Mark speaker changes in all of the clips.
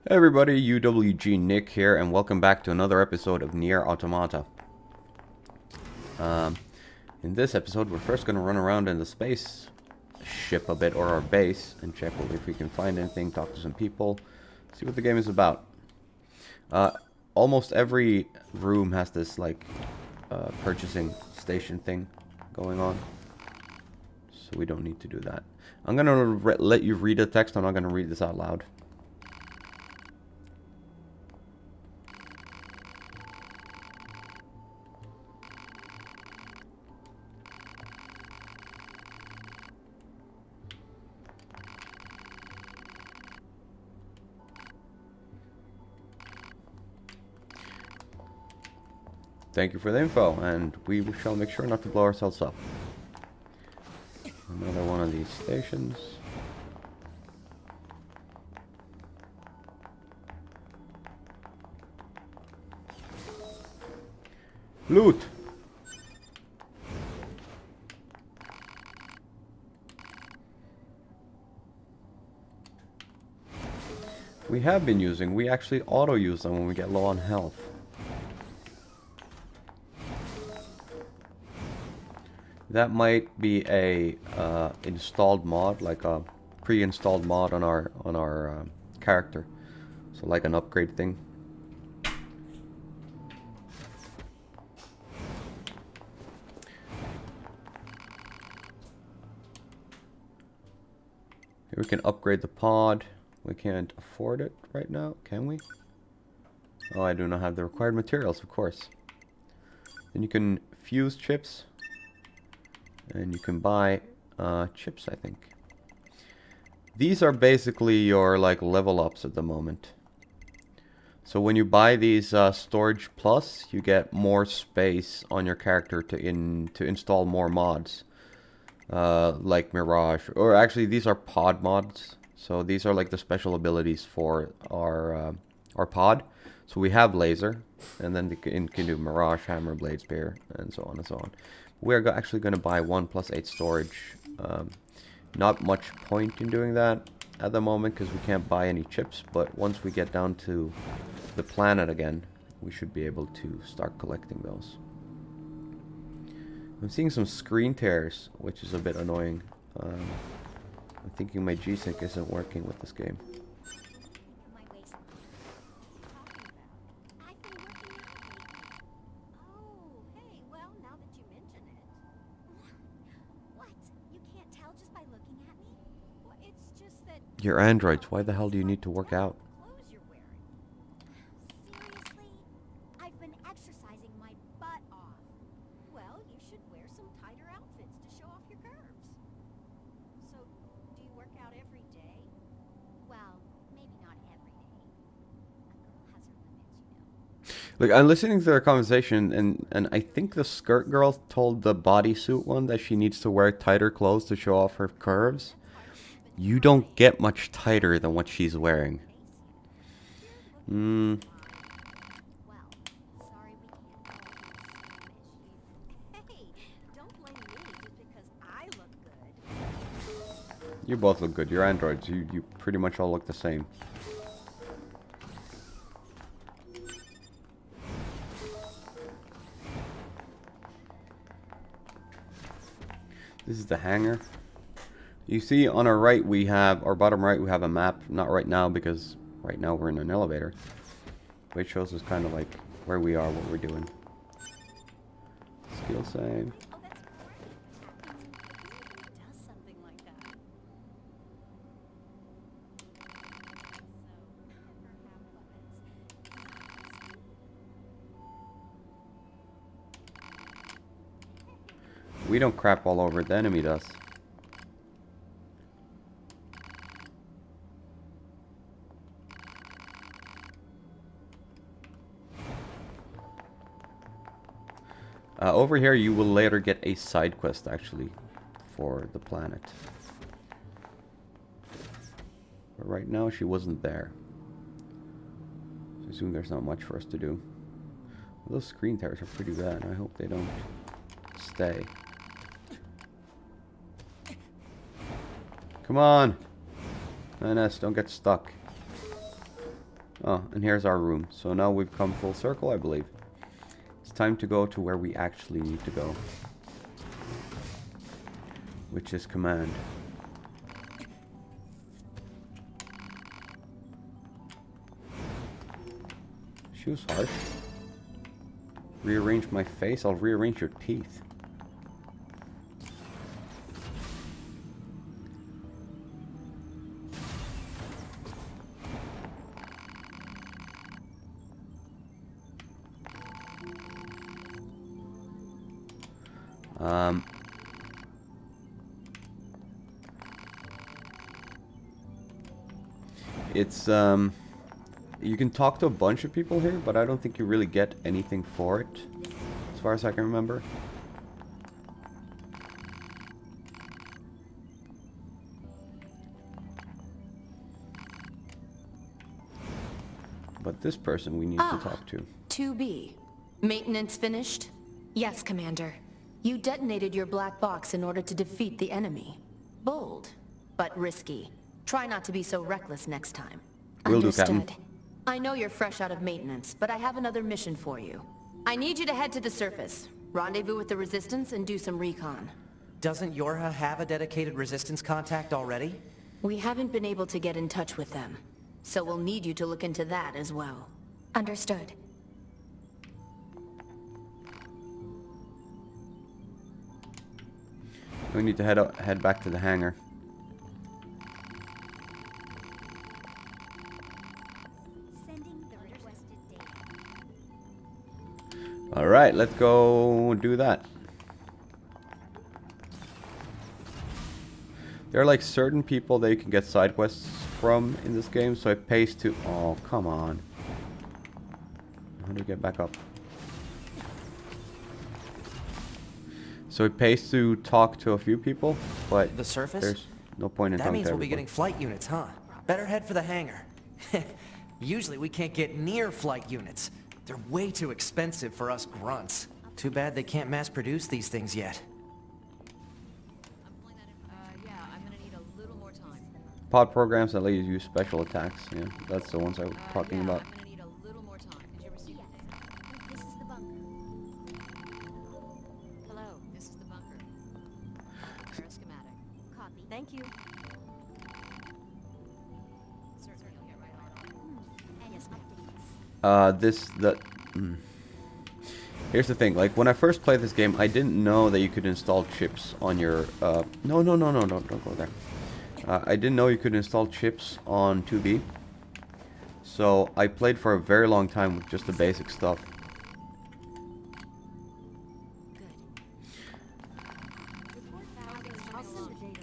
Speaker 1: Hey everybody, UWG Nick here, and welcome back to another episode of NieR Automata. In this episode, we're first going to run around in the space ship a bit, or our base, and check if we can find anything, talk to some people, see what the game is about. Almost every room has this, purchasing station thing going on, so we don't need to do that. I'm going to let you read the text. I'm not going to read this out loud. Thank you for the info, and we shall make sure not to blow ourselves up. Another one of these stations. Loot! We have been using, we actually auto-use them when we get low on health. That might be a installed mod, like a pre-installed mod on our character, so like an upgrade thing. Here we can upgrade the pod. We can't afford it right now, can we? Oh, I do not have the required materials, of course. Then you can fuse chips. And you can buy chips, I think. These are basically your level ups at the moment. So when you buy these storage plus, you get more space on your character to install more mods, like Mirage. Or actually, these are pod mods. So these are like the special abilities for our pod. So we have laser, and then we can do Mirage, Hammer, Blade, Spear, and so on and so on. We're actually going to buy 1+8 storage. Not much point in doing that at the moment because we can't buy any chips, but once we get down to the planet again, we should be able to start collecting those. I'm seeing some screen tears, which is a bit annoying. I'm thinking my G-Sync isn't working with this game. You're androids, why the hell do you need to work out?
Speaker 2: Seriously? I've been exercising my butt off. Well, you should wear some tighter outfits to show off your curves. So, do you work out every day? Well, maybe not every day. A girl has her limits, you know.
Speaker 1: Look, I'm listening to their conversation, and I think the skirt girl told the bodysuit one that she needs to wear tighter clothes to show off her curves. You don't get much tighter than what she's wearing.
Speaker 2: Well, sorry we can't help you. Hey, don't blame me just because I look good.
Speaker 1: You both look good. You're androids. You pretty much all look the same. This is the hangar. You see on our right we have, our bottom right we have a map. Not right now because right now we're in an elevator. But it shows us kind of like where we are, what we're doing. Skill save.
Speaker 2: Oh, that's great. Who does something like that?
Speaker 1: We don't crap all over, the enemy does. Over here you will later get a side quest actually for the planet. But right now she wasn't there. So I assume there's not much for us to do. Those screen tears are pretty bad. I hope they don't stay. Come on! NS, don't get stuck. Oh, and here's our room. So now we've come full circle, I believe. It's time to go to where we actually need to go. Which is command. She was harsh. Rearrange my face, I'll rearrange your teeth. It's, you can talk to a bunch of people here, but I don't think you really get anything for it, as far as I can remember. But this person we need to talk to.
Speaker 3: 2B. Maintenance finished?
Speaker 4: Yes, Commander.
Speaker 3: You detonated your black box in order to defeat the enemy. Bold, but risky. Try not to be so reckless next time.
Speaker 1: Will do, Captain.
Speaker 3: Understood. I know you're fresh out of maintenance, but I have another mission for you. I need you to head to the surface, rendezvous with the Resistance, and do some recon.
Speaker 5: Doesn't Yorha have a dedicated Resistance contact already?
Speaker 3: We haven't been able to get in touch with them, so we'll need you to look into that as well.
Speaker 4: Understood.
Speaker 1: We need to head back to the hangar.
Speaker 2: Sending the requested data.
Speaker 1: Alright, let's go do that. There are like certain people that you can get side quests from in this game, so it pays to... Oh, come on. How do you get back up? So it pays to talk to a few people, but
Speaker 5: The surface?
Speaker 1: there's no point in
Speaker 5: That
Speaker 1: talking
Speaker 5: means
Speaker 1: to
Speaker 5: we'll be
Speaker 1: everybody.
Speaker 5: getting flight units, huh? Better head for the hangar. Usually we can't get near flight units. They're way too expensive for us grunts. Too bad they can't mass produce these things yet.
Speaker 3: Yeah, I'm gonna need a little more time.
Speaker 1: Pod programs that let you use special attacks. Yeah, that's the ones I was talking about.
Speaker 3: I'm gonna need a little more time. Did you receive
Speaker 2: Yes. This is the bunker.
Speaker 3: Hello, this is the bunker. Prepare a schematic.
Speaker 2: Copy. Thank you.
Speaker 3: Certainly, you'll get right on.
Speaker 2: And updates.
Speaker 1: Here's the thing, like when I first played this game, I didn't know that you could install chips on your, no, don't go there. I didn't know you could install chips on 2B. So I played for a very long time with just the basic stuff.
Speaker 2: I'll send the data.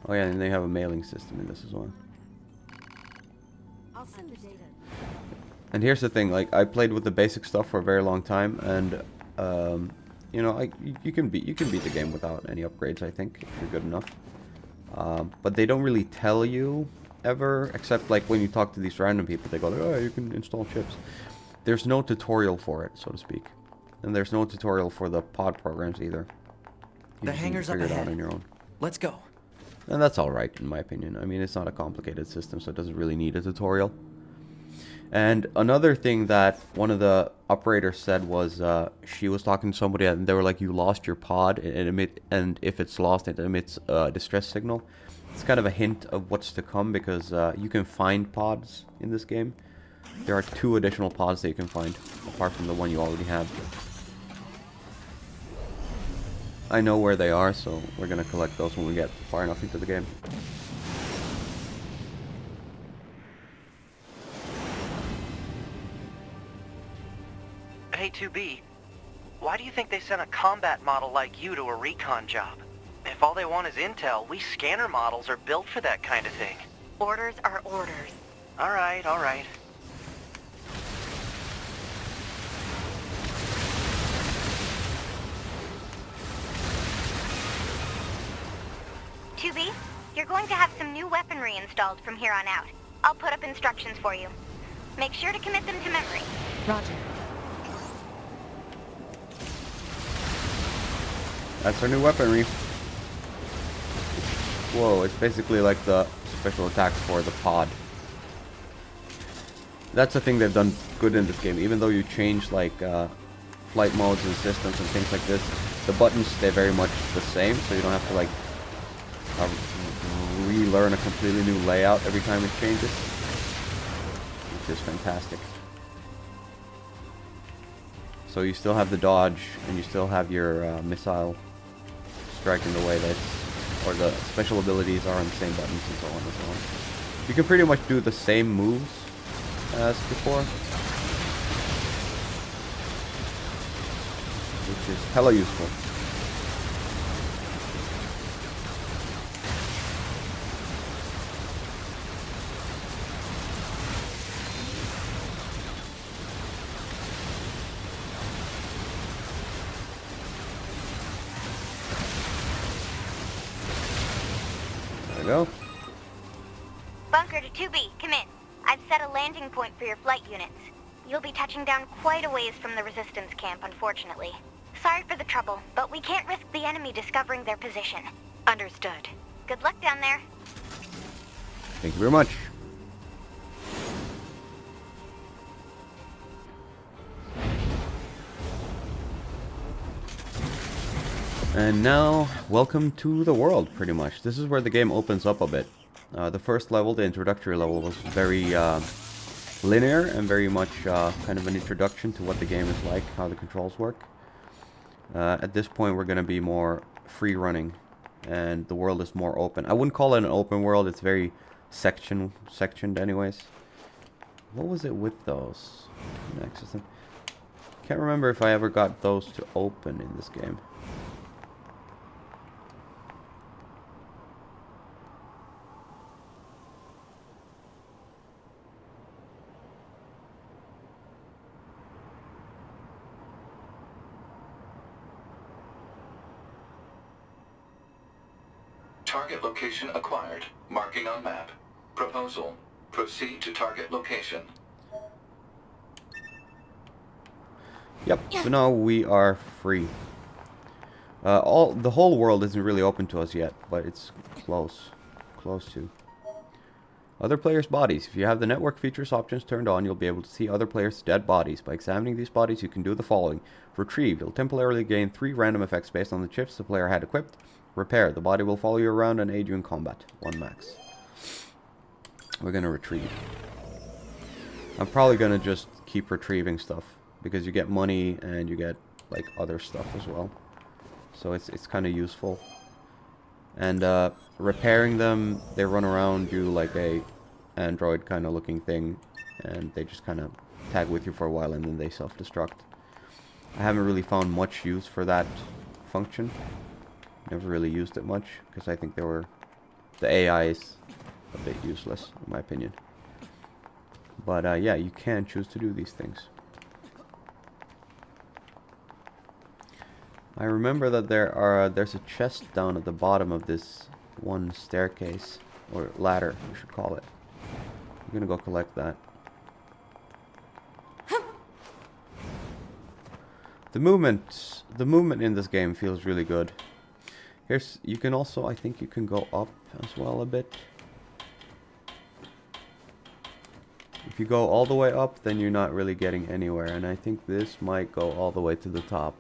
Speaker 1: Oh yeah, and they have a mailing system in this as well.
Speaker 2: I'll send the data.
Speaker 1: And here's the thing, like I played with the basic stuff for a very long time, and you know, you can beat the game without any upgrades, I think, if you're good enough. But they don't really tell you ever, except like when you talk to these random people, they go, oh, you can install chips. There's no tutorial for it, so to speak, and there's no tutorial for the pod programs either. You
Speaker 5: The
Speaker 1: just need to
Speaker 5: hangar's up
Speaker 1: figure it out
Speaker 5: ahead.
Speaker 1: on your own.
Speaker 5: Let's go.
Speaker 1: And that's alright, in my opinion. I mean, it's not a complicated system, so it doesn't really need a tutorial. And another thing that one of the operators said was she was talking to somebody and they were like, you lost your pod, and if it's lost, it emits a distress signal. It's kind of a hint of what's to come, because you can find pods in this game. There are 2 additional pods that you can find, apart from the one you already have. I know where they are, so we're going to collect those when we get far enough into the game.
Speaker 6: Hey, 2B, why do you think they sent a combat model like you to a recon job? If all they want is intel, we scanner models are built for that kind of thing.
Speaker 4: Orders are orders.
Speaker 6: All right, all right.
Speaker 7: Tubi, you're going to have some new weaponry installed from here on out. I'll put up instructions for you. Make sure to commit them to memory.
Speaker 3: Roger.
Speaker 1: That's our new weaponry. Whoa, it's basically like the special attacks for the pod. That's the thing they've done good in this game. Even though you change like flight modes and systems and things like this, the buttons stay very much the same, so you don't have to like relearn a completely new layout every time it changes, which is fantastic. So you still have the dodge, and you still have your missile strike in the way that, or the special abilities are on the same buttons and so on and so on. You can pretty much do the same moves as before, which is hella useful. There we go.
Speaker 7: Bunker to 2B, come in. I've set a landing point for your flight units. You'll be touching down quite a ways from the resistance camp, unfortunately. Sorry for the trouble, but we can't risk the enemy discovering their position.
Speaker 4: Understood.
Speaker 7: Good luck down there.
Speaker 1: Thank you very much. And now, welcome to the world, pretty much. This is where the game opens up a bit. The first level, the introductory level, was very linear and very much kind of an introduction to what the game is like, how the controls work. At this point, we're going to be more free-running, and the world is more open. I wouldn't call it an open world, it's very sectioned anyways. What was it with those? Access them. Can't remember if I ever got those to open in this game.
Speaker 8: Target location acquired. Marking on map. Proposal. Proceed to target location.
Speaker 1: Yep, so now we are free. The whole world isn't really open to us yet, but it's close to. Other players' bodies. If you have the network features options turned on, you'll be able to see other players' dead bodies. By examining these bodies, you can do the following. Retrieve. You'll temporarily gain 3 random effects based on the chips the player had equipped. Repair. The body will follow you around and aid you in combat. 1 max. We're gonna retrieve. I'm probably gonna just keep retrieving stuff, because you get money and you get like other stuff as well. So it's kind of useful. And repairing them, they run around, do like a android kind of looking thing, and they just kind of tag with you for a while and then they self-destruct. I haven't really found much use for that function. Never really used it much, because I think the AI is a bit useless in my opinion. But yeah, you can choose to do these things. I remember that there's a chest down at the bottom of this one staircase, or ladder, we should call it. I'm gonna go collect that. The movement in this game feels really good. You can also, I think you can go up as well a bit. If you go all the way up, then you're not really getting anywhere, and I think this might go all the way to the top.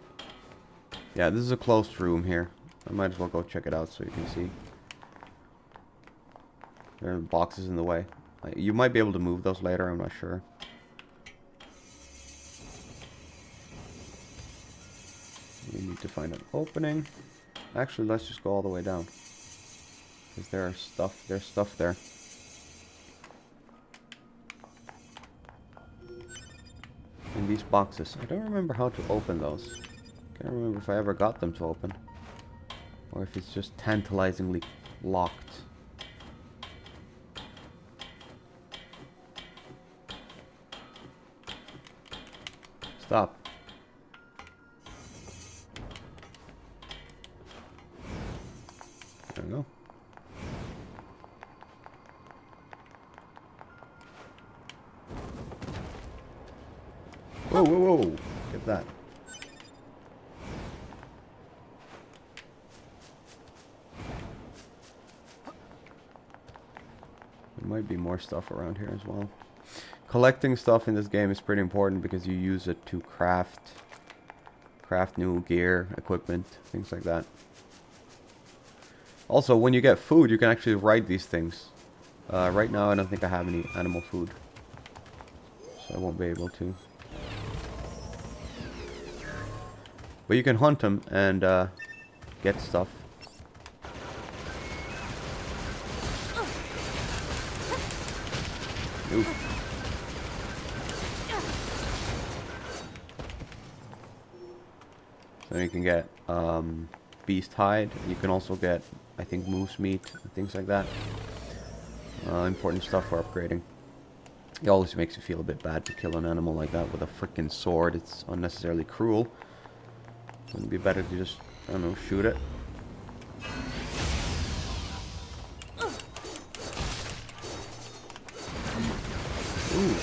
Speaker 1: Yeah, this is a closed room here. I might as well go check it out so you can see. There are boxes in the way. You might be able to move those later, I'm not sure. We need to find an opening. Actually, let's just go all the way down, because there's stuff there. In these boxes. I don't remember how to open those. Can't remember if I ever got them to open, or if it's just tantalizingly locked. Stop. There we go. Whoa, whoa, whoa. Get that. There might be more stuff around here as well. collecting stuff in this game is pretty important because you use it to craft new gear, equipment, things like that. Also, when you get food, you can actually write these things. Right now, I don't think I have any animal food, so I won't be able to. But you can hunt them and get stuff. Ooh. So you can get beast hide. You can also get, I think, moose meat and things like that. Important stuff for upgrading. It always makes you feel a bit bad to kill an animal like that with a freaking sword. It's unnecessarily cruel. Wouldn't it be better to just, I don't know, shoot it? Ooh.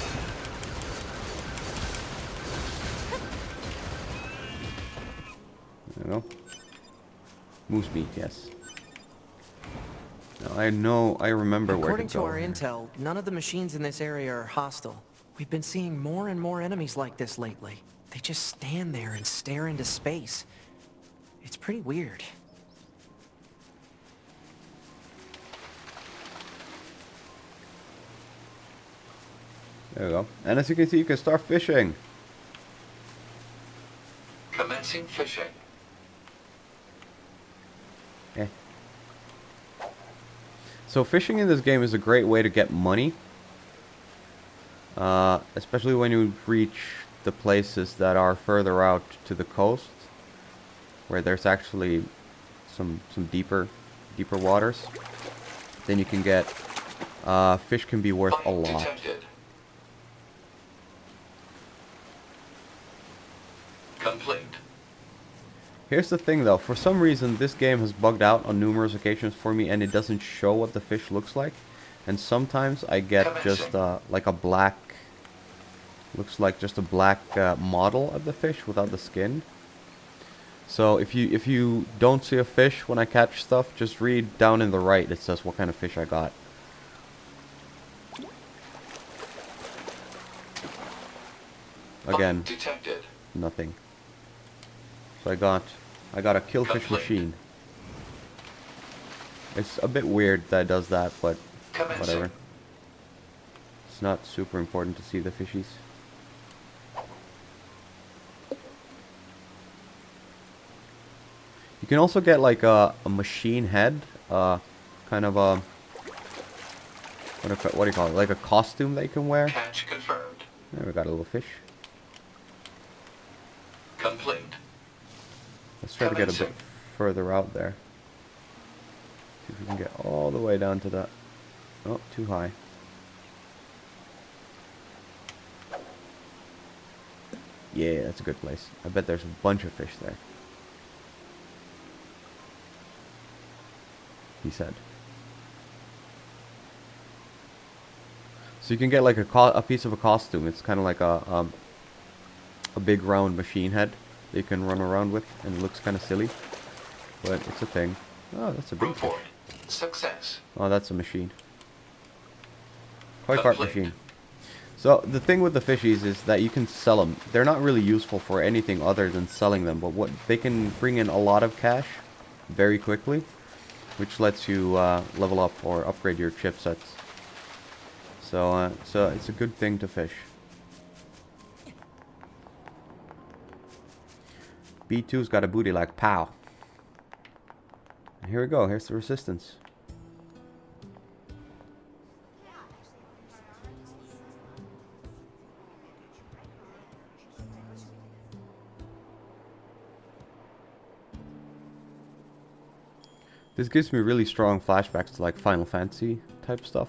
Speaker 1: There we go. Moose meat, yes. Now, I remember where to go.
Speaker 5: According to our intel, none of the machines in this area are hostile. We've been seeing more and more enemies like this lately. They just stand there and stare into space. It's pretty weird.
Speaker 1: There we go. And as you can see, you can start fishing.
Speaker 8: Commencing fishing.
Speaker 1: Eh. So fishing in this game is a great way to get money. Especially when you reach the places that are further out to the coast, where there's actually some deeper waters. Then you can get fish can be worth a lot.
Speaker 8: Detected. Complete.
Speaker 1: Here's the thing though, for some reason this game has bugged out on numerous occasions for me and it doesn't show what the fish looks like. And sometimes I get just like a black, looks like just a black model of the fish without the skin. So if you don't see a fish when I catch stuff, just read down in the right, it says what kind of fish I got. Again,
Speaker 8: Detected.
Speaker 1: nothing. So I got a killfish machine. It's a bit weird that it does that, but whatever. It's not super important to see the fishies. You can also get like a machine head, kind of a what do you call it? Like a costume that you can wear.
Speaker 8: Catch confirmed.
Speaker 1: There we got a little fish.
Speaker 8: Complete.
Speaker 1: Let's try to get a bit further out there. See if we can get all the way down to that. Oh, too high. Yeah, that's a good place. I bet there's a bunch of fish there. He said. So you can get like a piece of a costume. It's kind of like a big round machine head that you can run around with, and it looks kind of silly, but it's a thing. Oh, that's a big fish.
Speaker 8: Report. Success.
Speaker 1: Oh, that's a machine. Koi carp machine. So the thing with the fishies is that you can sell them. They're not really useful for anything other than selling them, but what they can bring in a lot of cash very quickly, which lets you level up or upgrade your chipsets. So it's a good thing to fish. B2's got a booty like pow. And here we go. Here's the resistance. This gives me really strong flashbacks to like Final Fantasy type stuff.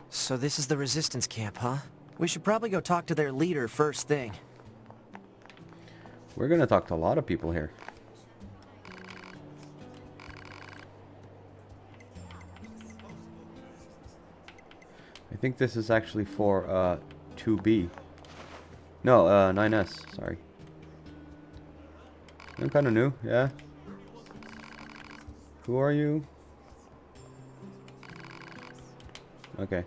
Speaker 5: So this is the resistance camp, huh? We should probably go talk to their leader first thing.
Speaker 1: We're gonna talk to a lot of people here. I think this is actually for 2B. No, 9S, sorry. I'm kinda new, yeah. Who are you? Okay.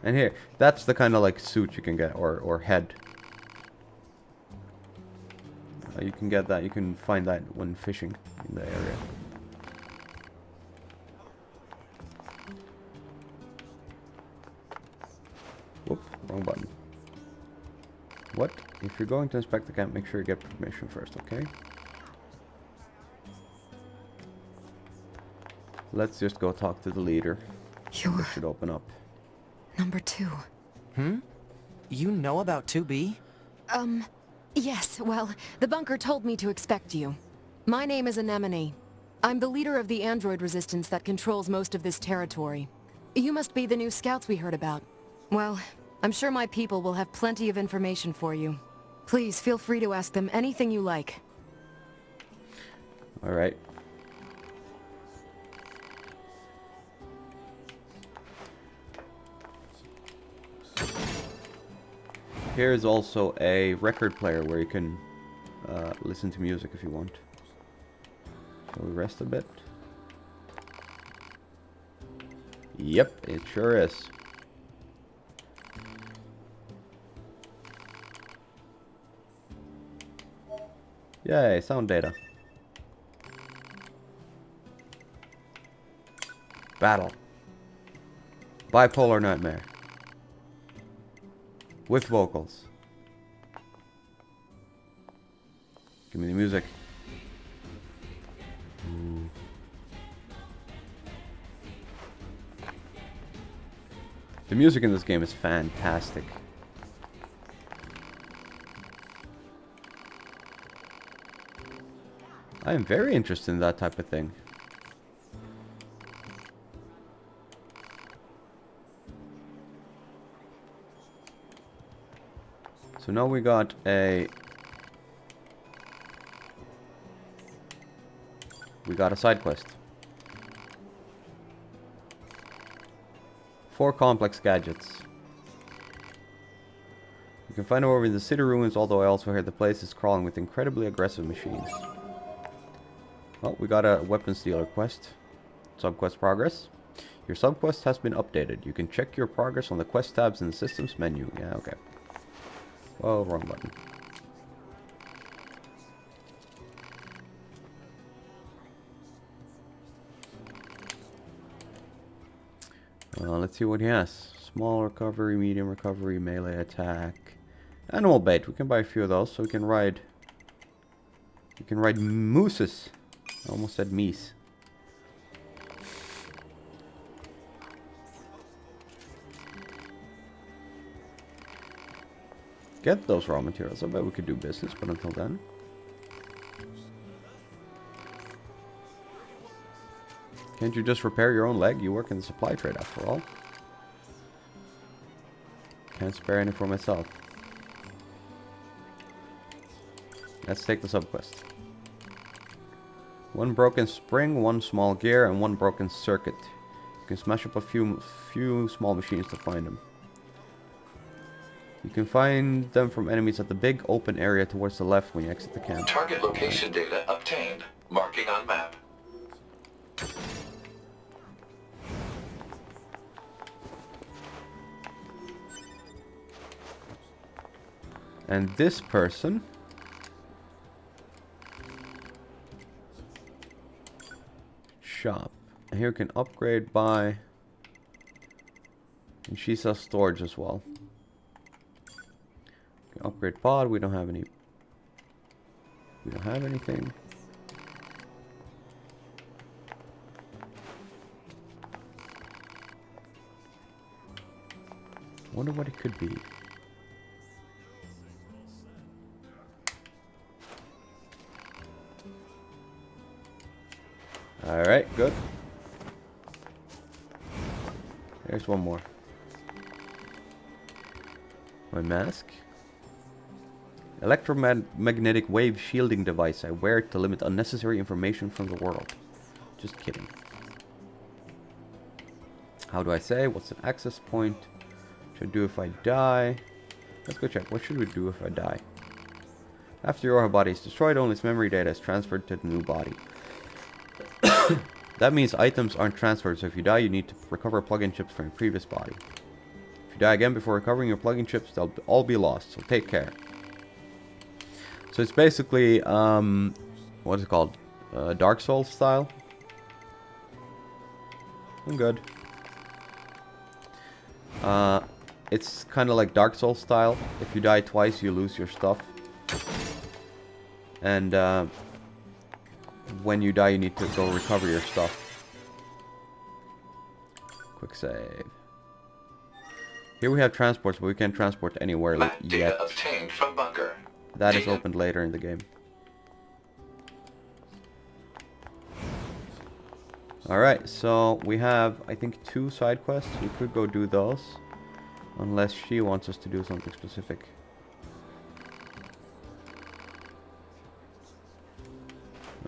Speaker 1: And here, that's the kind of like suit you can get, or head. You can get that, you can find that when fishing in the area. Whoop, wrong button. What? If you're going to inspect the camp, make sure you get permission first, okay? Let's just go talk to the leader. It
Speaker 3: You're
Speaker 1: should open up.
Speaker 3: number 2.
Speaker 5: You know about 2B?
Speaker 3: Yes, well, the bunker told me to expect you. My name is Anemone. I'm the leader of the android resistance that controls most of this territory. You must be the new scouts we heard about. Well, I'm sure my people will have plenty of information for you. Please feel free to ask them anything you like.
Speaker 1: Alright. Here's also a record player where you can listen to music if you want. Shall we rest a bit? Yep, it sure is. Yay, sound data. Battle. Bipolar Nightmare. With vocals. Give me the music. Ooh. The music in this game is fantastic. I am very interested in that type of thing. So now we got a side quest. 4 complex gadgets. You can find them over in the city ruins, although I also heard the place is crawling with incredibly aggressive machines. Well, we got a weapons dealer quest. Subquest progress. Your subquest has been updated. You can check your progress on the quest tabs in the systems menu. Yeah, okay. Oh, wrong button. Let's see what he has. Small recovery, medium recovery, melee attack. Animal bait. We can buy a few of those so we can ride. We can ride mooses. I almost said meese. Get those raw materials. I bet we could do business, but until then. Can't you just repair your own leg? You work in the supply trade after all. Can't spare any for myself. Let's take the subquest. 1 broken spring, 1 small gear, and 1 broken circuit. You can smash up a few small machines to find them. You can find them from enemies at the big open area towards the left when you exit the camp.
Speaker 8: Target location data obtained. Marking on map.
Speaker 1: And this person shop. And here you can upgrade by, and she sells storage as well. You can upgrade pod. We don't have any. We don't have anything. Wonder what it could be. Alright, good. There's one more. My mask. Electromagnetic wave shielding device. I wear it to limit unnecessary information from the world. Just kidding. How do I say? What's an access point? What should I do if I die? Let's go check. What should we do if I die? After your body is destroyed, only its memory data is transferred to the new body. That means items aren't transferred, so if you die, you need to recover plug-in chips from your previous body. If you die again before recovering your plug-in chips, they'll all be lost, so take care. So it's basically, what is it called? Dark Souls style. I'm good. It's kind of like Dark Souls style. If you die twice, you lose your stuff. And when you die, you need to go recover your stuff. Quick save. Here we have transports, but we can't transport anywhere
Speaker 8: Map
Speaker 1: yet.
Speaker 8: data obtained from bunker.
Speaker 1: That is opened later in the game. Alright, so we have, I think, 2 side quests. We could go do those. Unless she wants us to do something specific.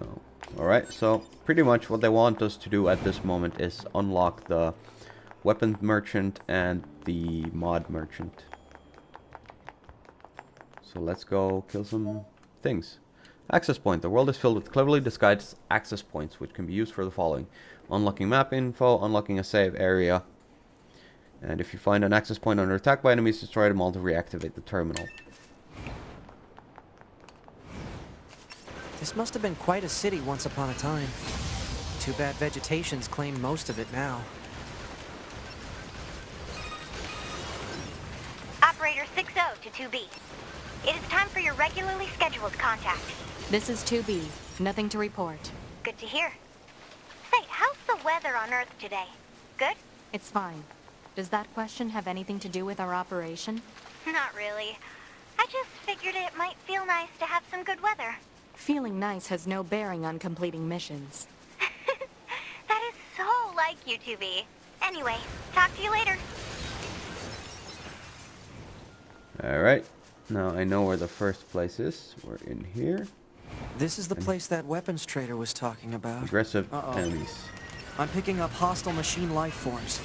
Speaker 1: No. Alright, so pretty much what they want us to do at this moment is unlock the weapons merchant and the mod merchant. So let's go kill some things. Access point. The world is filled with cleverly disguised access points, which can be used for the following. Unlocking map info, unlocking a save area. And if you find an access point under attack by enemies, destroy them all to reactivate the terminal.
Speaker 5: This must have been quite a city once upon a time. Too bad vegetation's claimed most of it now.
Speaker 7: Operator 60 to 2B. It is time for your regularly scheduled contact.
Speaker 4: This is 2B. Nothing to report.
Speaker 7: Good to hear. Say, how's the weather on Earth today? Good?
Speaker 4: It's fine. Does that question have anything to do with our operation?
Speaker 7: Not really. I just figured it might feel nice to have some good weather.
Speaker 4: Feeling nice has no bearing on completing missions.
Speaker 7: That is so like you, 2B. Anyway, talk to you later.
Speaker 1: Alright. Now I know where the first place is. We're in here.
Speaker 5: This is the place that weapons trader was talking about.
Speaker 1: Aggressive enemies.
Speaker 5: I'm picking up hostile machine life forms.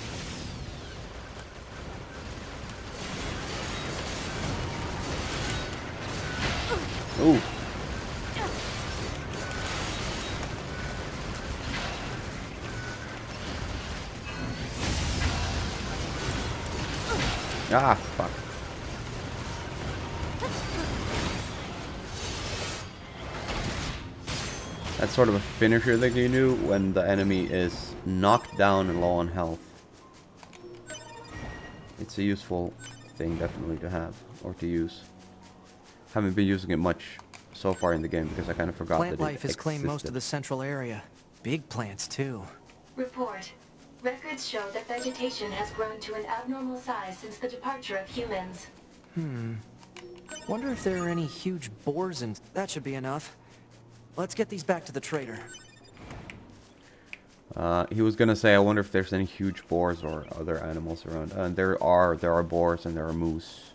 Speaker 1: Ooh. Ah, fuck. That's sort of a finisher that you do when the enemy is knocked down and low on health. It's a useful thing definitely to have, or to use. Haven't been using it much so far in the game because I kind of forgot that it
Speaker 5: Plant life has claimed most of
Speaker 1: existed.
Speaker 5: the central area. Big plants, too.
Speaker 9: Report. Records show that vegetation has grown to an abnormal size since the departure of humans.
Speaker 5: Wonder if there are any huge boars and... That should be enough. Let's get these back to the trader.
Speaker 1: He was gonna say, I wonder if there's any huge boars or other animals around. And there are boars and there are moose.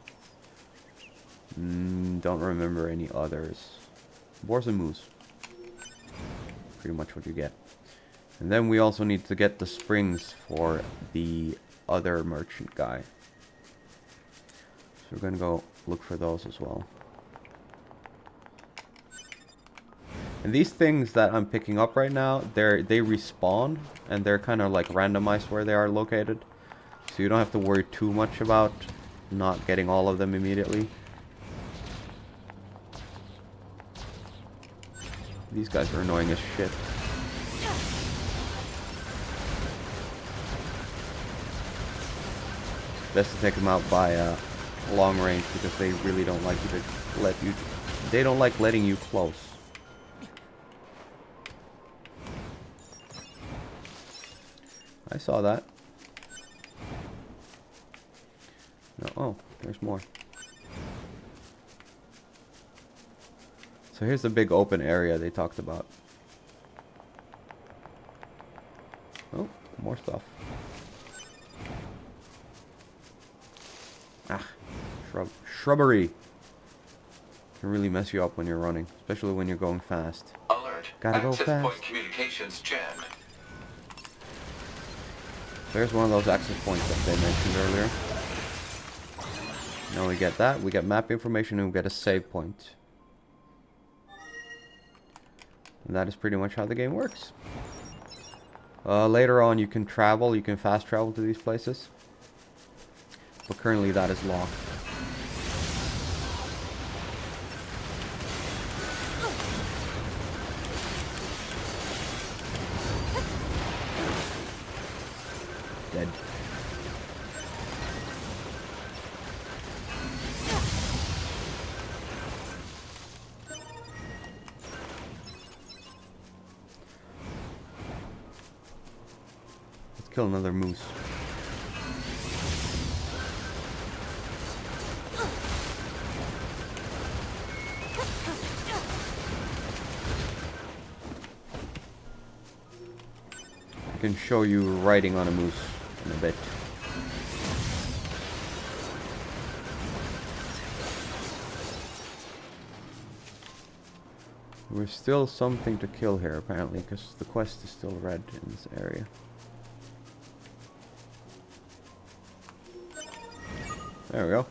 Speaker 1: Don't remember any others. Boars and moose. Pretty much what you get. And then we also need to get the springs for the other merchant guy. So we're gonna go look for those as well. And these things that I'm picking up right now, they respawn, and they're kind of like randomized where they are located. So you don't have to worry too much about not getting all of them immediately. These guys are annoying as shit. Best to take them out by long range because they really don't like you to let you. They don't like letting you close. I saw that. No, oh, there's more. So here's the big open area they talked about. Oh, more stuff. Ah, shrubbery. Can really mess you up when you're running, especially when you're going fast.
Speaker 8: Alert.
Speaker 1: Gotta go
Speaker 8: Access
Speaker 1: fast.
Speaker 8: point communications jammed.
Speaker 1: There's one of those access points that they mentioned earlier. Now we get that. We get map information and we get a save point. And that is pretty much how the game works. Later on you can travel. You can fast travel to these places. but currently that is locked. Dead. Let's kill another moose. I can show you riding on a moose in a bit. There's still something to kill here apparently, because the quest is still red in this area. There we go.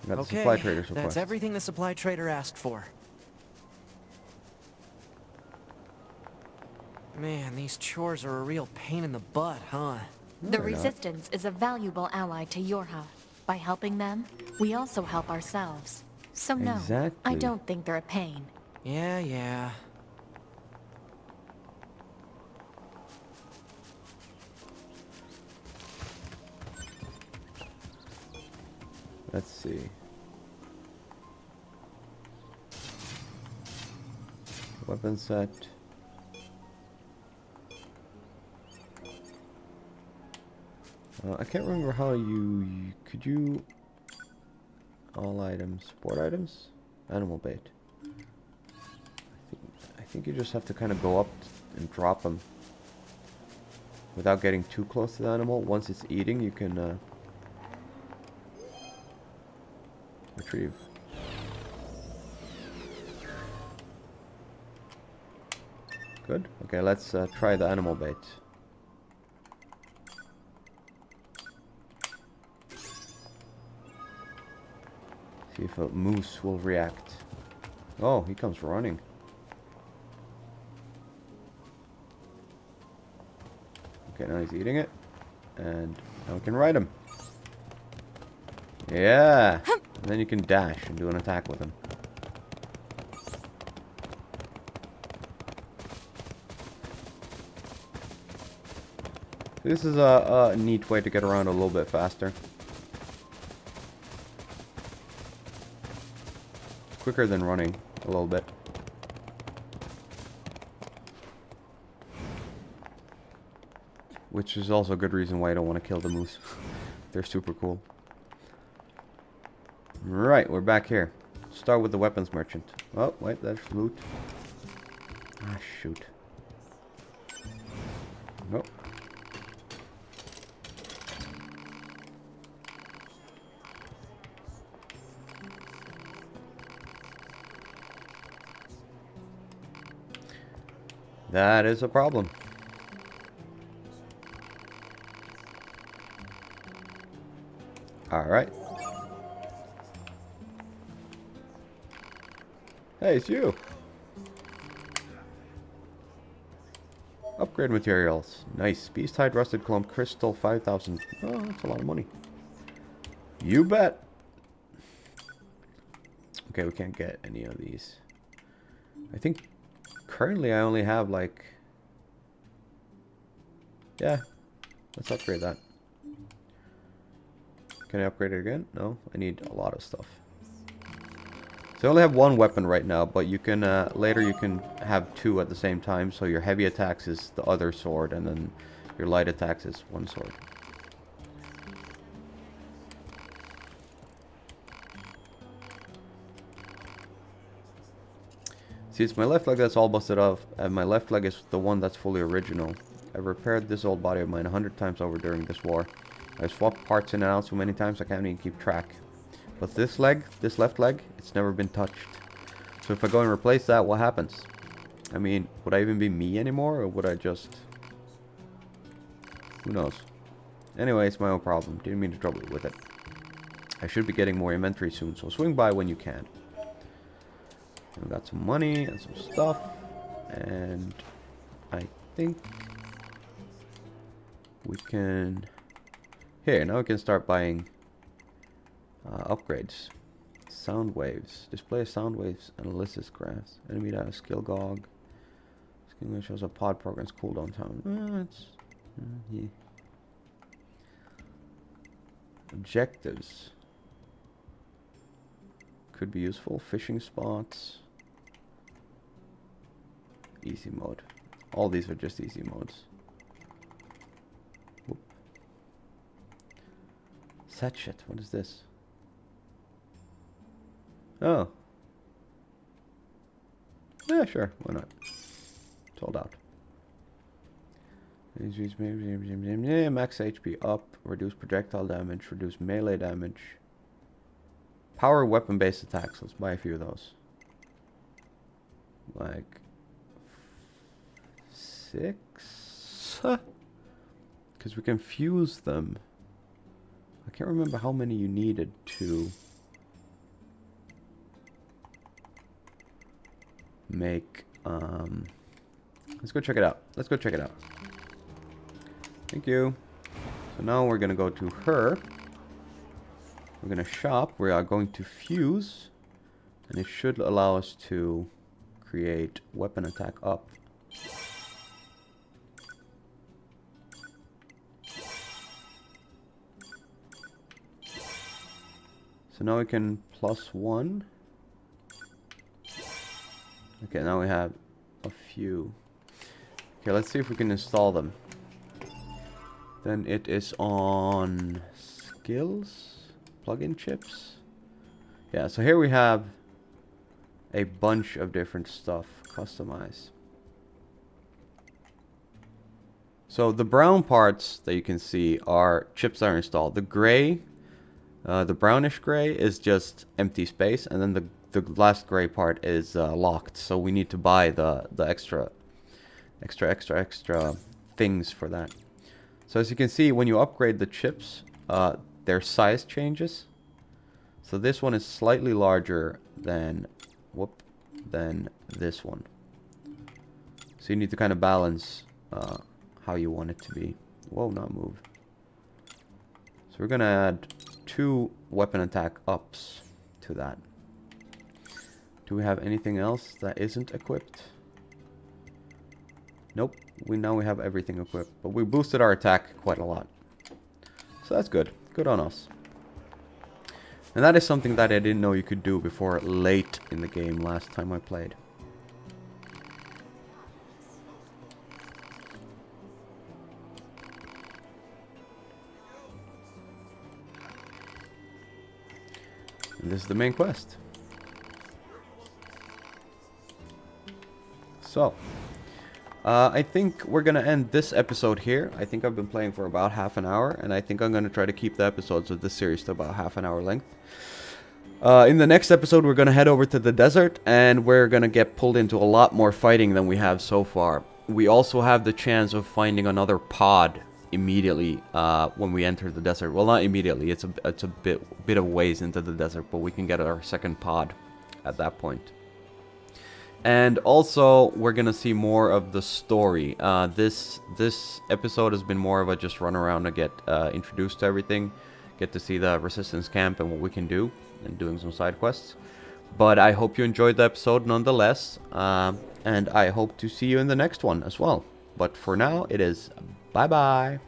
Speaker 1: We got the supply trader's request.
Speaker 5: That's everything the supply trader asked for. Man, these chores are a real pain in the butt, huh?
Speaker 4: The Resistance is a valuable ally to your house. By helping them, we also help ourselves. So no,
Speaker 1: Exactly.
Speaker 4: I don't think they're a pain.
Speaker 5: Yeah.
Speaker 1: Let's see. Weapon set. I can't remember how could you all items, sport items, animal bait. I think you just have to kind of go up and drop them without getting too close to the animal. Once it's eating, you can retrieve. Good. Okay, let's try the animal bait. See if a moose will react. Oh, he comes running. Okay, now he's eating it. And now we can ride him. Yeah! And then you can dash and do an attack with him. This is a neat way to get around a little bit faster. Quicker than running a little bit. Which is also a good reason why I don't want to kill the moose. They're super cool. Right, we're back here. Start with the weapons merchant. Oh, wait, that's loot. Ah, shoot. Nope. That is a problem. Alright. Hey, it's you. Upgrade materials. Nice. Beast hide, rusted clump, crystal, 5,000. Oh, that's a lot of money. You bet. Okay, we can't get any of these. I think currently I only have like... Yeah. Let's upgrade that. Can I upgrade it again? No, I need a lot of stuff. So I only have one weapon right now, but you can, later you can have two at the same time. So your heavy attacks is the other sword, and then your light attacks is one sword. See, it's my left leg that's all busted off, and my left leg is the one that's fully original. I've repaired this old body of mine 100 times over during this war. I've swapped parts in and out so many times I can't even keep track. But this leg, this left leg, it's never been touched. So if I go and replace that, what happens? I mean, would I even be me anymore, or would I just... Who knows? Anyway, it's my own problem. Didn't mean to trouble you with it. I should be getting more inventory soon, so swing by when you can. We got some money and some stuff. And I think we can... Here, now we can start buying Upgrades. Sound waves. Display sound waves analysis graphs. Enemy data skill gog. Skill shows a pod program's cooldown time. Yeah. Objectives. Could be useful. Fishing spots. Easy mode. All these are just easy modes. Whoop. Set shit. What is this? Oh. Yeah, sure. Why not? Sold out. Yeah, max HP up. Reduce projectile damage. Reduce melee damage. Power weapon based attacks. Let's buy a few of those. Like 6? Because we can fuse them. I can't remember how many you needed to make. Let's go check it out. Let's go check it out. Thank you. So now we're gonna go to her. We're gonna shop. We are going to fuse, and it should allow us to create weapon attack up. So now we can +1. Okay, now we have a few. Okay, let's see if we can install them. Then it is on skills, plugin chips. Yeah, so here we have a bunch of different stuff. Customize. So the brown parts that you can see are chips that are installed. The gray, the brownish gray is just empty space, and then the last gray part is locked. So we need to buy the extra things for that. So as you can see, when you upgrade the chips, their size changes. So this one is slightly larger than this one. So you need to kind of balance how you want it to be. Whoa, not move. So we're gonna add 2 weapon attack ups to that. Do we have anything else that isn't equipped? Nope. Now we have everything equipped, but we boosted our attack quite a lot. So that's good. Good on us. And that is something that I didn't know you could do before late in the game last time I played. And this is the main quest. So, I think we're going to end this episode here. I think I've been playing for about half an hour, and I think I'm going to try to keep the episodes of this series to about half an hour length. In the next episode, we're going to head over to the desert, and we're going to get pulled into a lot more fighting than we have so far. We also have the chance of finding another pod immediately when we enter the desert. Well, not immediately. It's a bit of ways into the desert, but we can get our second pod at that point. And also, we're gonna see more of the story. This episode has been more of a just run around to get introduced to everything, get to see the resistance camp and what we can do, and doing some side quests. But I hope you enjoyed the episode nonetheless, and I hope to see you in the next one as well. But for now, it is bye bye.